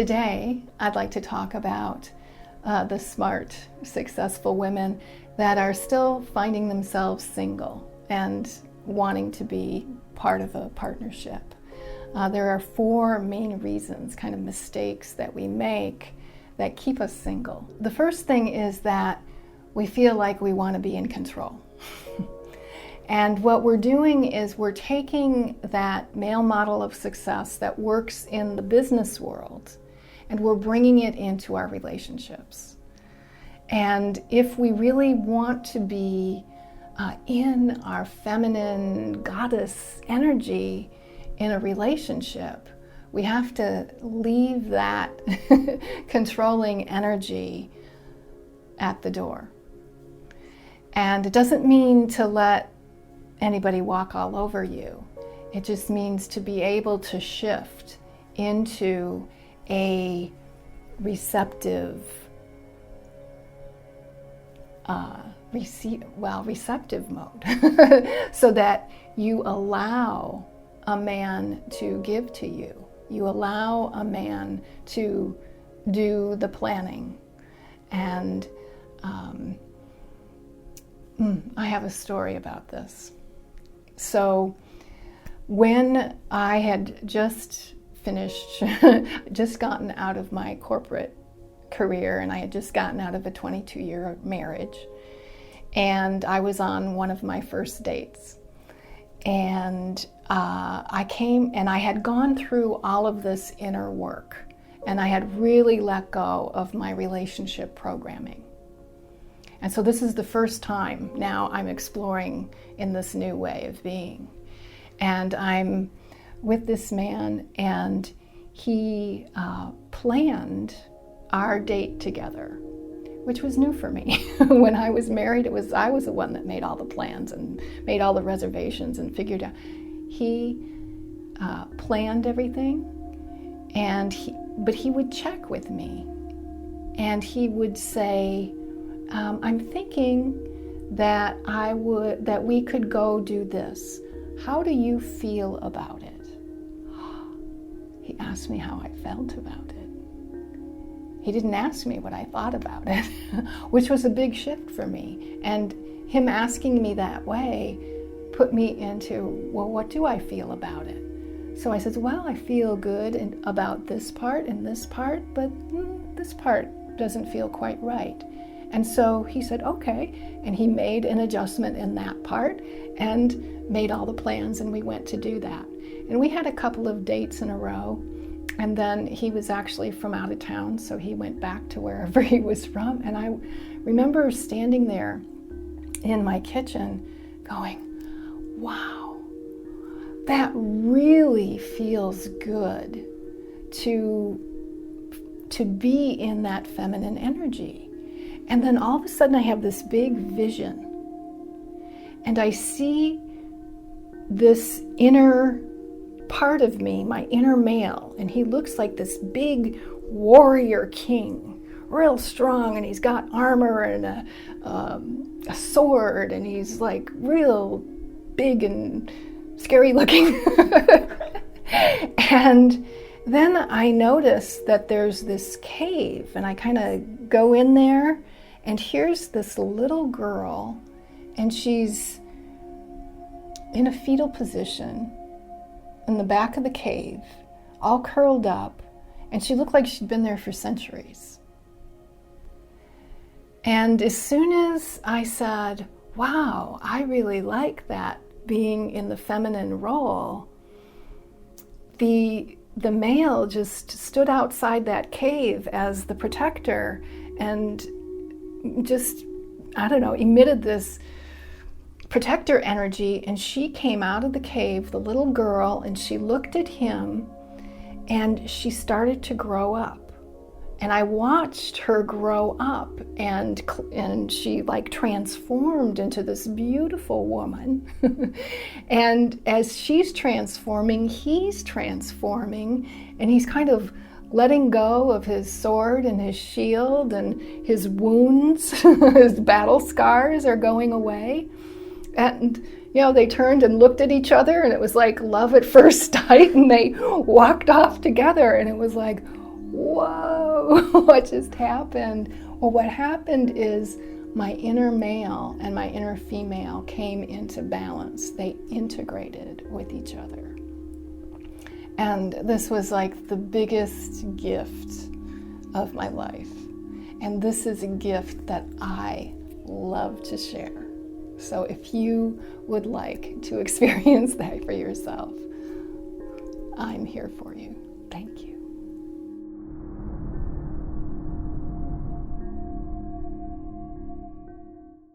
Today, I'd like to talk about the smart, successful women that are still finding themselves single and wanting to be part of a partnership. There are 4 main reasons, kind of mistakes that we make that keep us single. The first thing is that we feel like we want to be in control. And what we're doing is we're taking that male model of success that works in the business world and we're bringing it into our relationships. And if we really want to be in our feminine goddess energy in a relationship, we have to leave that controlling energy at the door. And it doesn't mean to let anybody walk all over you. It just means to be able to shift into a receptive mode so that you allow a man to give to you. You allow a man to do the planning. And I have a story about this. So when I had just finished, just gotten out of my corporate career, and I had just gotten out of a 22-year marriage, and I was on one of my first dates. And I came and I had gone through all of this inner work, and I had really let go of my relationship programming. And so this is the first time now I'm exploring in this new way of being. And I'm with this man, and he planned our date together, which was new for me. When I was married, I was the one that made all the plans and made all the reservations and figured out. He planned everything, but he would check with me, and he would say, I'm thinking that we could go do this. How do you feel about it? He asked me how I felt about it. He didn't ask me what I thought about it, which was a big shift for me. And him asking me that way put me into, well, what do I feel about it? So I said, well, I feel good about this part and this part, but this part doesn't feel quite right. And so he said, okay. And he made an adjustment in that part and made all the plans, and we went to do that. And we had a couple of dates in a row. And then he was actually from out of town, so he went back to wherever he was from. And I remember standing there in my kitchen going, wow, that really feels good to be in that feminine energy. And then all of a sudden I have this big vision, and I see this inner part of me, my inner male, and he looks like this big warrior king, real strong, and he's got armor and a sword, and he's like real big and scary looking. And then I notice that there's this cave, and I kind of go in there, and here's this little girl, and she's in a fetal position in the back of the cave, all curled up, and she looked like she'd been there for centuries. And as soon as I said, wow, I really like that, being in the feminine role, the male just stood outside that cave as the protector and just, I don't know, emitted this protector energy, and she came out of the cave, the little girl, and she looked at him, and she started to grow up. And I watched her grow up, and she like transformed into this beautiful woman. And as she's transforming, he's transforming, and he's kind of letting go of his sword and his shield, and his wounds, his battle scars are going away. And, they turned and looked at each other, and it was like love at first sight, and they walked off together, and it was like, whoa, what just happened? Well, what happened is my inner male and my inner female came into balance. They integrated with each other. And this was like the biggest gift of my life. And this is a gift that I love to share. So if you would like to experience that for yourself, I'm here for you. Thank you.